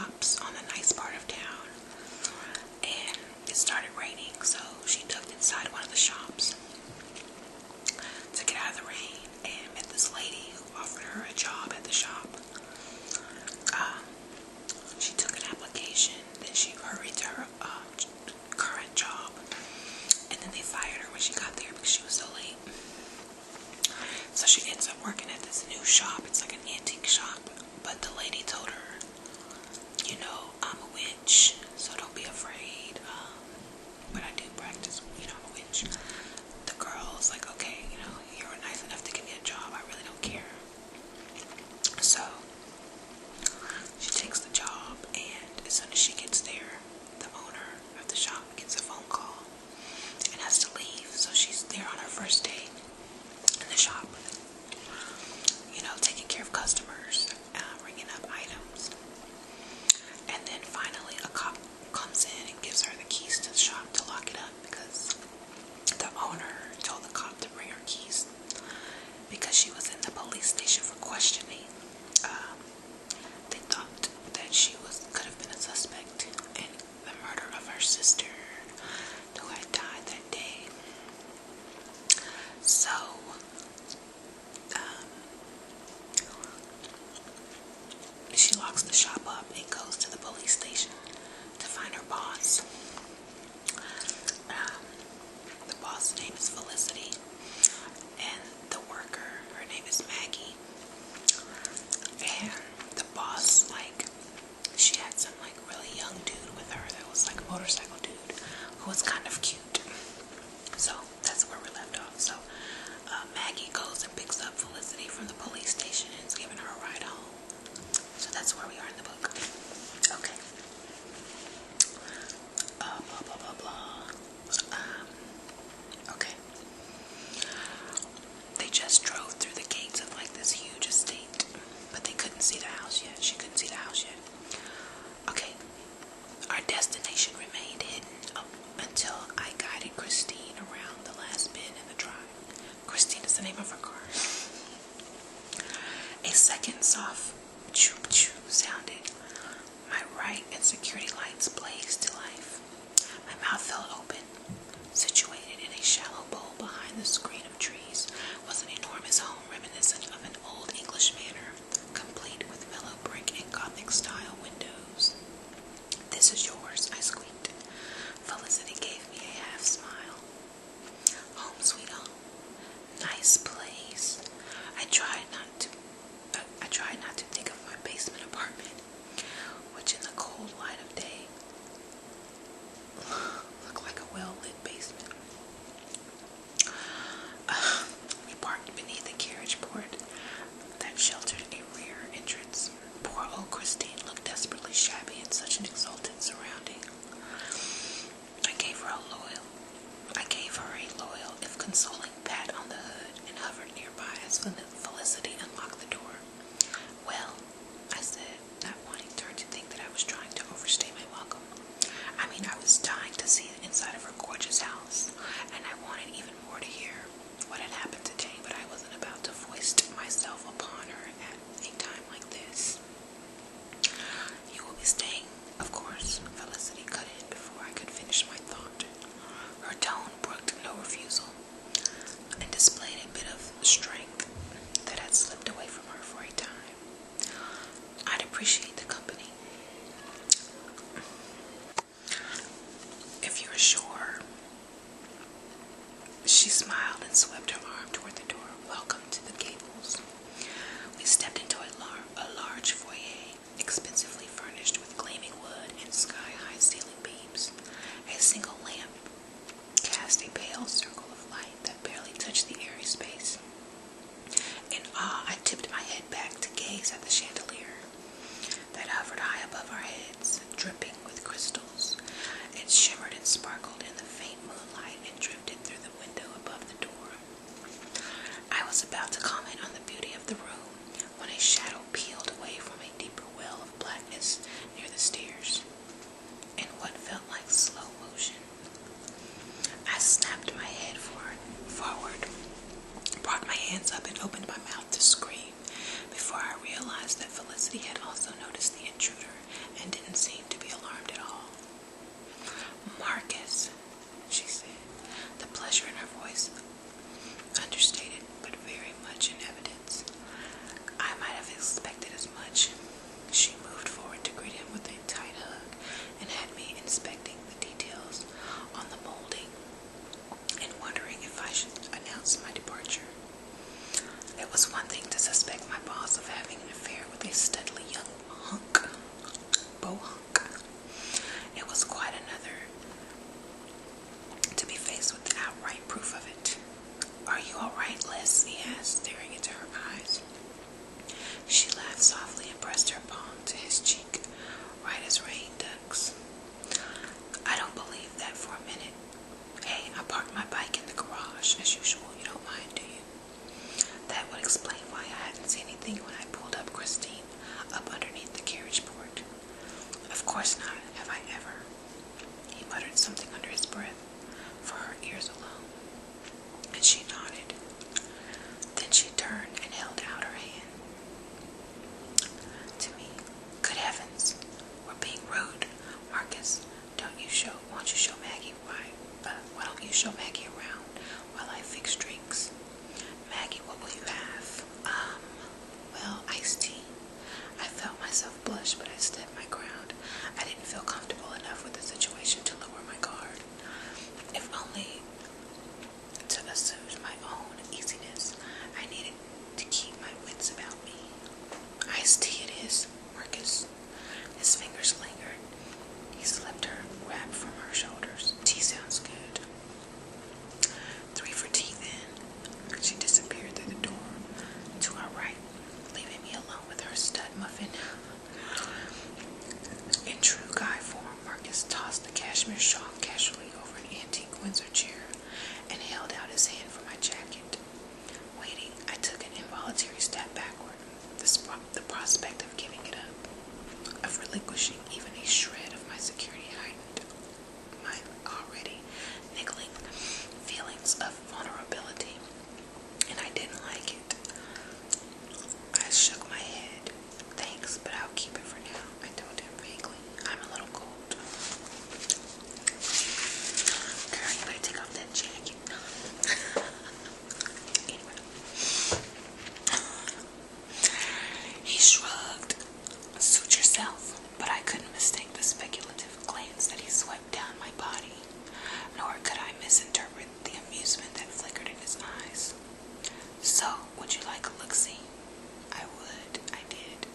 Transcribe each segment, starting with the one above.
shops on a nice part of town, and it started raining, so she ducked inside one of the shops to get out of the rain and met this lady who offered her a job at the shop. She took an application, then she hurried to her current job, and then they fired her when she got there because she was so late. So she ends up working at this new shop. It's like an antique shop, but the lady told her, you know, I'm a witch, so don't be afraid, but I do practice, you know, I'm a witch. The girl was like, okay, you know, you were nice enough to give me a job, I really don't care. So she takes the job, and as soon as she gets there, the owner of the shop gets a phone call and has to leave. So she's there on her first day in the shop, you know, taking care of customers, ringing up items. And then finally a cop comes in and gives her the keys to the shop to lock it up, because the owner told the cop to bring her keys because she was in the police station for questioning. They thought that she could have been a suspect in the murder of her sister who had died that day. So she locks the shop up and goes to the police station to find her boss. The boss's name is Felicity, and the worker, her name is Maggie. And the boss, like, she had some like really young dude with her that was like a motorcycle dude who was kind of cute. So that's where we left off. So Maggie goes and picks up Felicity from the police station and is giving her a ride home. So that's where we are in the book. Okay. Blah, blah, blah, blah. Okay. They just drove through the gates of like this huge estate, but they couldn't see the house yet. She couldn't see the house yet. Okay. Our destination remained hidden up until I guided Christine around the last bend in the drive. Christine is the name of her car. A second soft choop choo sounded. My right and security lights blazed to life. My mouth fell open. Situated in a shallow bowl behind the screen of trees was an enormous home reminiscent of an old English manor, complete with mellow brick and Gothic style windows. This is yours, I squeaked. Felicity gave me a half smile. Home sweet home. Nice place. I tried not to think of my basement apartment, which in the cold light of day looked like a well-lit basement. We parked beneath a carriage port that sheltered a rear entrance. Poor old Christine looked desperately shabby in such an exalted surrounding. I gave her a loyal, if consoling, pat on the hood and hovered nearby as Felicity unlocked the door. Well, I said, not wanting her to think that I was trying to overstay my welcome. I mean, I was dying to see the inside of her gorgeous house, and I wanted even more to hear what had happened to Jane, but I wasn't about to foist myself upon her at a time like this. You will be staying, of course, Felicity cut in before I could finish my thought. Her tone brooked no refusal and displayed a bit of strength that had slipped away from her for a time. I'd appreciate the company. If you're sure. She smiled and swept her arm toward the door. Welcome to the Gables. We stepped into a large foyer, expensively furnished with gleaming wood and hunk. It was quite another to be faced with the outright proof of it. "Are you all right, Liz?" he asked, staring into her eyes. She laughed softly and pressed her palm to his cheek, right as rain ducks. "I don't believe that for a minute. Hey, I parked my bike in the garage, as usual. You don't mind, do you?" That would explain why I hadn't seen anything when I pulled up Christine up underneath the carriage port. "Of course not. Have I ever?" He muttered something under his breath, for her ears alone, and she nodded. Then she turned and held out her hand to me. "Good heavens, we're being rude. Marcus, won't you show Maggie why don't you show Maggie around while I fix drinks? Maggie, what will you have?" Well, iced tea." I felt myself blush, but I stood my ground. I didn't feel comfortable enough with the situation to lower my guard, if only to assuage my own uneasiness. I needed to keep my wits about me. "Iced tea it is, Marcus." His fingers lingered. He slipped her wrap from her shoulders. "Tea sounds good." "3 for tea, then." She disappeared through the door to our right, leaving me alone with her stud muffin. In true guy form, Marcus tossed the cashmere shawl casually over an antique Windsor chair and held out his hand for my jacket. Waiting, I took an involuntary step backward. The prospect of giving it up, of relinquishing even a shred of my security, heightened my already niggling feelings of vulnerability, and I didn't like it. I shook my head. "Thanks, but I'll keep it for now," I told him vaguely. "I'm a little cold." "Girl, you better take off that jacket." Anyway. He shrugged. "Suit yourself," but I couldn't mistake the speculative glance that he swept down my body, nor could I misinterpret the amusement that flickered in his eyes. "So, would you like a look-see?" I would. I did.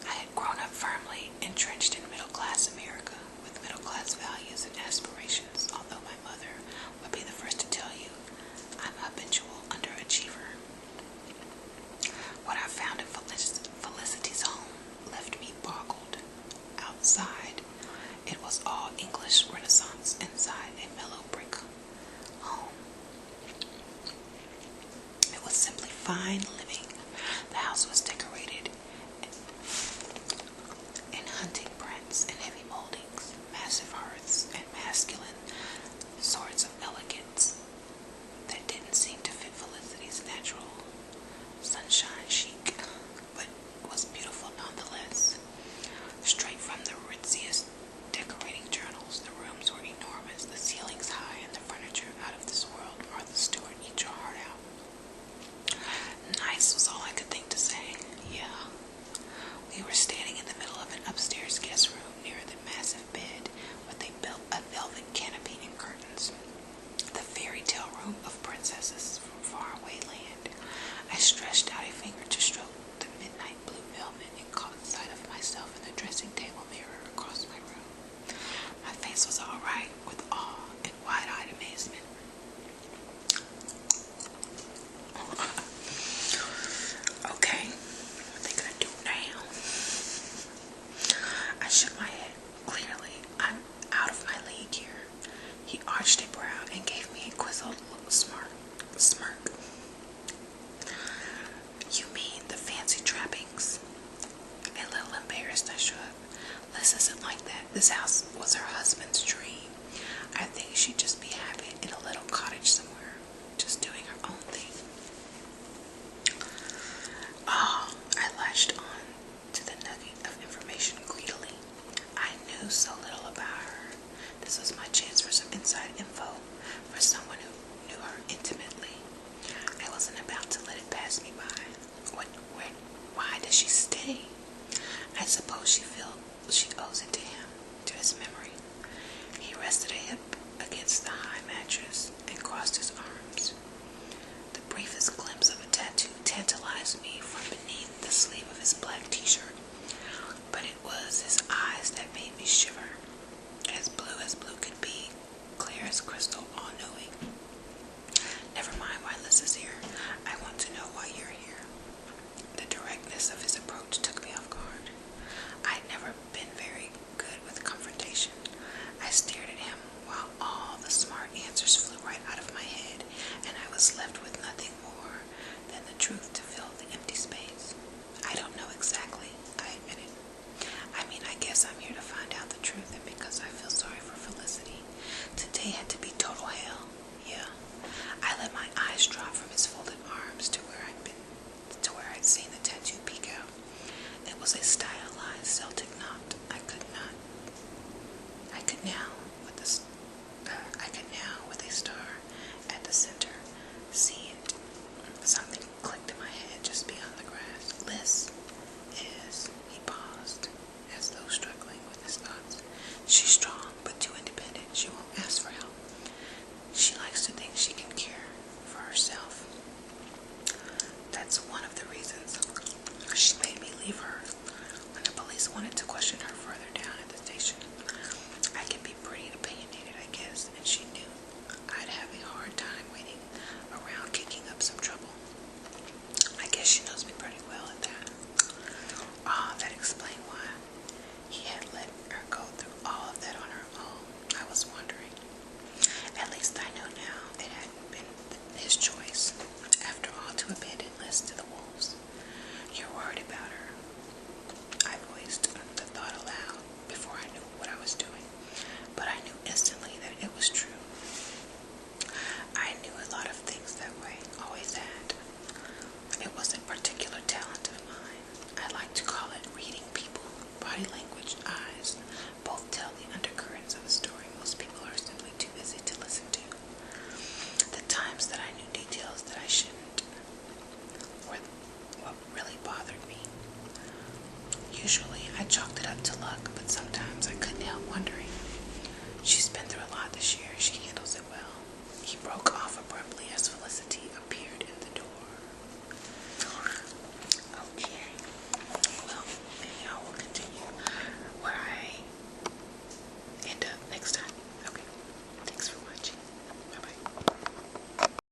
I had grown up firmly entrenched in middle-class America, with middle-class values and aspirations, although my mother would be the first to tell you I'm a habitual underachiever. What I found in Felicity's home left me boggled. Outside, it was all English Renaissance. Inside, a mellow brick home. It was simply fine living. The house was decorated in hunting prints and heavy moldings, massive hearths, and masculine sorts of elegance that didn't seem to fit Felicity's natural sunshine chic, but was beautiful nonetheless. Straight from the ritziest decorating journals, the rooms were enormous, the ceilings high, and the furniture out of this world. Martha Stewart, eat your heart out. Nice was all I could think to say. Yeah. We were standing in the middle of an upstairs guest room near the massive bed with a velvet canopy and curtains. The fairy tale room of princesses from faraway land. I stretched out a finger to stroke the midnight blue velvet and caught sight of myself in the dressing table mirror across my room. My face was all right with awe and wide-eyed amazement. "Okay, what are they gonna do now?" I shook my head. "Clearly, I'm out of my league here." He arched a brow and gave me a quizzled smirk. "You mean the fancy trappings?" A little embarrassed, I shrugged. "Liz isn't like that. This house was her husband's dream. I think she'd just be happy in a little cottage somewhere, just doing her own thing." Oh, I latched on to the nugget of information greedily. I knew so little about her. This was my chance for some inside info, for someone who knew her intimately. I wasn't about to let it pass me by. Why does she stay? I suppose she